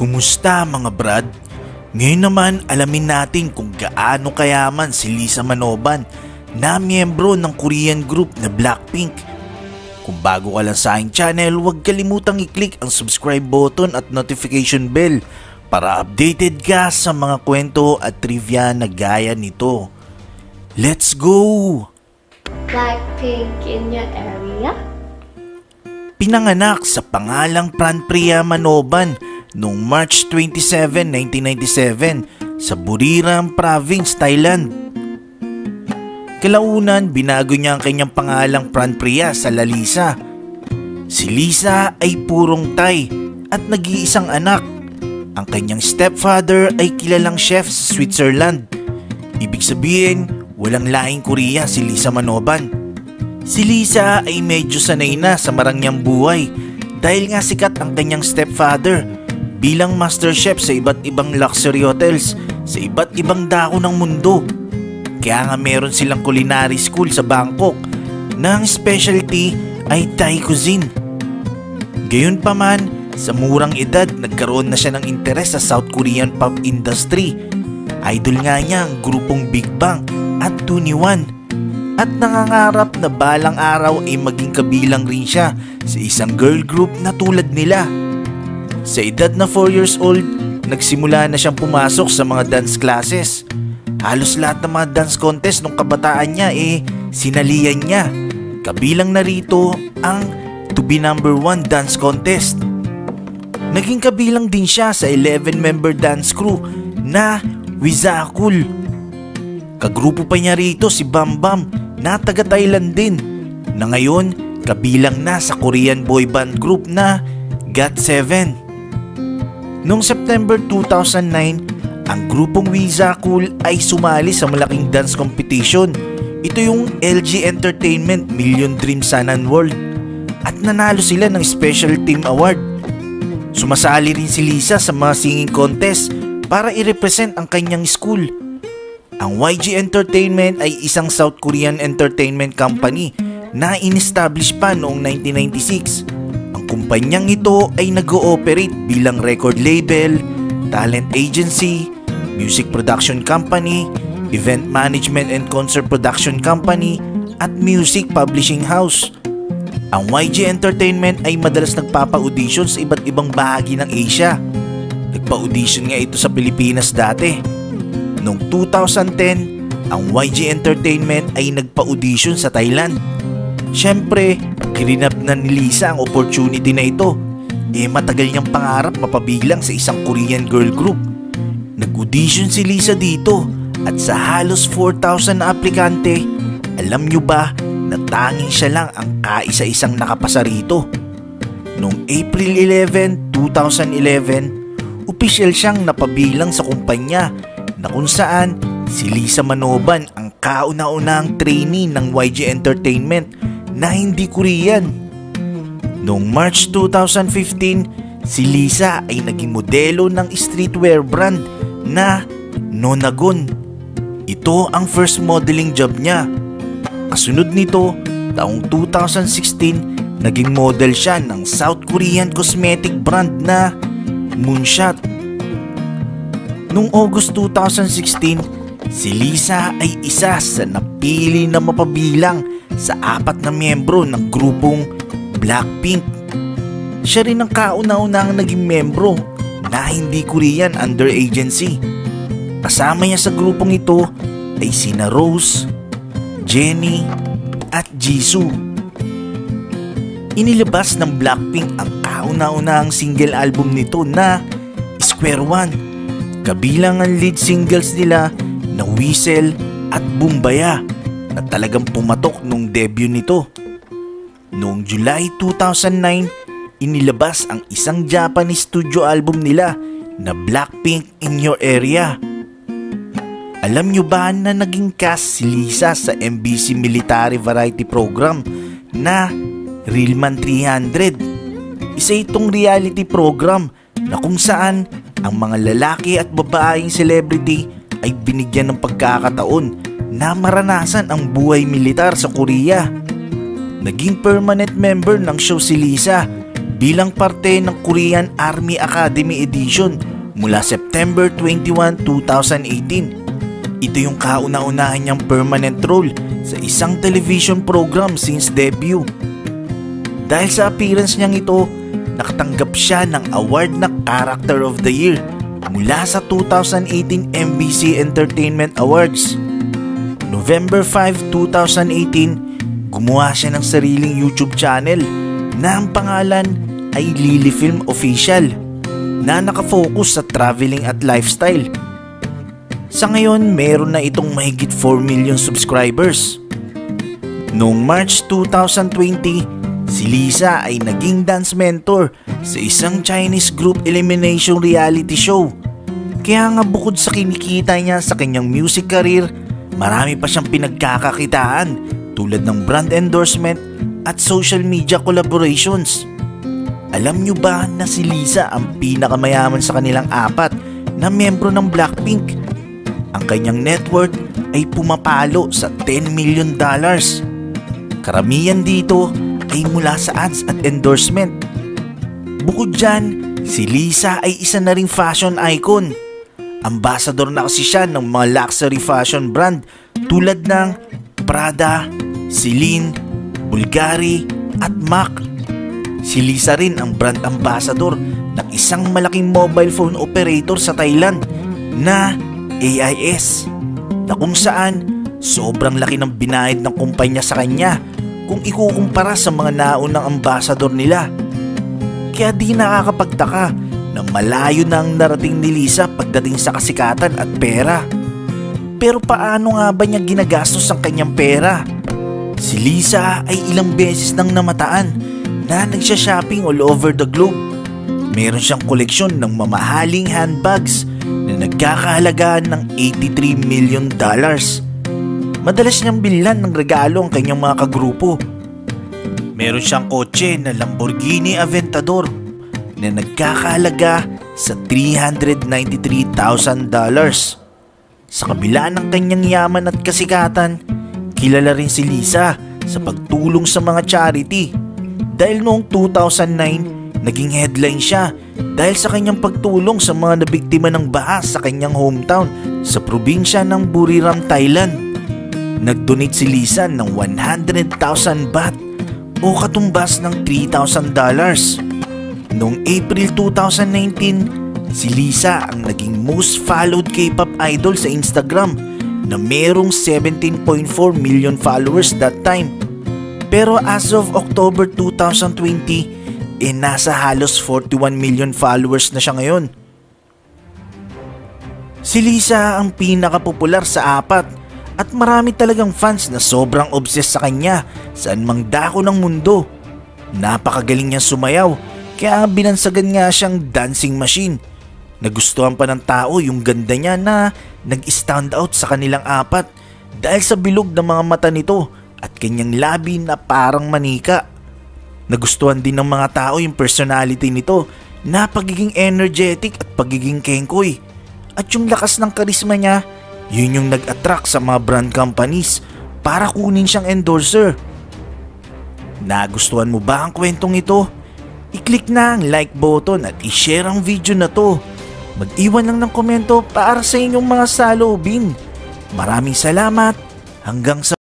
Kumusta mga brad? Ngayon naman alamin natin kung gaano kayaman si Lisa Manoban na miyembro ng Korean group na Blackpink. Kung bago ka lang sa aking channel, huwag kalimutang i-click ang subscribe button at notification bell para updated ka sa mga kwento at trivia na gaya nito. Let's go! Blackpink in your area? Pinanganak sa pangalang Pranpriya Manoban noong March 27, 1997 sa Buriram Province, Thailand. Kalaunan, binago niya ang kanyang pangalang Pranpriya sa Lalisa. Si Lisa ay purong Thai at nag-iisang anak. Ang kanyang stepfather ay kilalang chef sa Switzerland. Ibig sabihin, walang laing Korea si Lisa Manoban. Si Lisa ay medyo sanay na sa marangyang buhay dahil nga sikat ang kanyang stepfather bilang master chef sa iba't ibang luxury hotels sa iba't ibang dako ng mundo. Kaya nga meron silang culinary school sa Bangkok na ang specialty ay Thai cuisine. Gayunpaman, sa murang edad nagkaroon na siya ng interes sa South Korean pop industry. Idol nga niya ang grupong Big Bang at 2NE1 at nangangarap na balang araw ay maging kabilang rin siya sa isang girl group na tulad nila. Sa edad na 4 years old, nagsimula na siyang pumasok sa mga dance classes. Halos lahat ng mga dance contest nung kabataan niya sinalihan niya. Kabilang na rito ang To Be Number 1 dance contest. Naging kabilang din siya sa 11-member dance crew na Wizakul. Kagrupo pa niya rito si Bam Bam na taga Thailand din, na ngayon kabilang na sa Korean boy band group na GOT7. Noong September 2009, ang grupong Wizakul ay sumali sa malaking dance competition. Ito yung LG Entertainment Million Dream Sanan World at nanalo sila ng Special Team Award. Sumasali rin si Lisa sa mga singing contest para i-represent ang kanyang school. Ang YG Entertainment ay isang South Korean entertainment company na in-establish pa noong 1996. Ang kumpanyang ito ay nag-ooperate bilang record label, talent agency, music production company, event management and concert production company, at music publishing house. Ang YG Entertainment ay madalas nagpapa-audition sa iba't ibang bahagi ng Asia. Nagpa-audition nga ito sa Pilipinas dati. Noong 2010, ang YG Entertainment ay nagpa-audition sa Thailand. Siyempre, ginap na ni Lisa ang opportunity na ito. Matagal niyang pangarap mapabilang sa isang Korean girl group. Nag-audition si Lisa dito at sa halos 4,000 na aplikante, alam niyo ba na tanging siya lang ang kaisa-isang nakapasa rito. Noong April 11, 2011, opisyal siyang napabilang sa kumpanya na kung saan si Lisa Manoban ang kauna-unahang trainee ng YG Entertainment na hindi Korean. Noong March 2015, si Lisa ay naging modelo ng streetwear brand na Nonagon. Ito ang first modeling job niya. Kasunod nito, taong 2016, naging model siya ng South Korean cosmetic brand na Moonshot. Noong August 2016, si Lisa ay isa sa napili na mapabilang sa 4 na miyembro ng grupong Blackpink. Siya rin ang kauna-unahang naging miyembro na hindi Korean under agency. Kasama niya sa grupong ito ay sina Rose, Jennie at Jisoo. Inilabas ng Blackpink ang kauna-unahang single album nito na Square One. Kabilang ang lead singles nila na Whistle at Bumbaya na talagang pumatok nung debut nito. Noong July 2009, inilabas ang isang Japanese studio album nila na Blackpink in Your Area. Alam nyo ba na naging cast si Lisa sa MBC Military Variety Program na Real Man 300? Isa itong reality program na kung saan ang mga lalaki at babaeng celebrity ay binigyan ng pagkakataon na maranasan ang buhay militar sa Korea. Naging permanent member ng show si Lisa bilang parte ng Korean Army Academy Edition mula September 21, 2018. Ito yung kauna-unahan niyang permanent role sa isang television program since debut. Dahil sa appearance niyang ito, nakatanggap siya ng award na Character of the Year mula sa 2018 MBC Entertainment Awards. November 5, 2018, gumawa siya ng sariling YouTube channel na ang pangalan ay Lily Film Official na nakafocus sa traveling at lifestyle. Sa ngayon, meron na itong mahigit 4 million subscribers. Noong March 2020, si Lisa ay naging dance mentor sa isang Chinese group elimination reality show. Kaya nga bukod sa kinikita niya sa kanyang music career, marami pa siyang pinagkakakitaan tulad ng brand endorsement at social media collaborations. Alam nyo ba na si Lisa ang pinakamayaman sa kanilang apat na miyembro ng Blackpink? Ang kanyang net worth ay pumapalo sa $10 million. Karamihan dito ay mula sa ads at endorsement. Bukod dyan, si Lisa ay isa na ring fashion icon. Ambassador na kasi siya ng mga luxury fashion brand tulad ng Prada, Celine, Bulgari at MAC. Si Lisa rin ang brand ambassador ng isang malaking mobile phone operator sa Thailand na AIS, na kung saan sobrang laki ng binayad ng kumpanya sa kanya kung ikukumpara sa mga naunang ambassador nila. Kaya di nakakapagtaka na malayo na ang narating ni Lisa pagdating sa kasikatan at pera. Pero paano nga ba niya ginagastos ang kanyang pera? Si Lisa ay ilang beses nang namataan na nagsha-shopping all over the globe. Meron siyang koleksyon ng mamahaling handbags na nagkakahalagaan ng $83 million. Madalas niyang bilhan ng regalo ang kanyang mga kagrupo. Meron siyang kotse na Lamborghini Aventador na nagkakahalaga sa $393,000. Sa kabila ng kanyang yaman at kasikatan, kilala rin si Lisa sa pagtulong sa mga charity. Dahil noong 2009, naging headline siya dahil sa kanyang pagtulong sa mga nabiktima ng baha sa kanyang hometown sa probinsya ng Buriram, Thailand. Nag-donate si Lisa ng 100,000 baht o katumbas ng $3,000. Noong April 2019, si Lisa ang naging most followed K-pop idol sa Instagram na merong 17.4 million followers that time. Pero as of October 2020, nasa halos 41 million followers na siya ngayon. Si Lisa ang pinakapopular sa apat at marami talagang fans na sobrang obsessed sa kanya saan mang dako ng mundo. Napakagaling niya sumayaw kaya binansagan nga siyang dancing machine. Nagustuhan pa ng tao yung ganda niya na nag-stand out sa kanilang apat dahil sa bilog ng mga mata nito at kanyang labi na parang manika. Nagustuhan din ng mga tao yung personality nito na pagiging energetic at pagiging kengkoy. At yung lakas ng karisma niya, yun yung nag-attract sa mga brand companies para kunin siyang endorser. Nagustuhan mo ba ang kwentong ito? I-click na ang like button at i-share ang video na to. Mag-iwan lang ng komento para sa inyong mga saloobin. Maraming salamat. Hanggang sa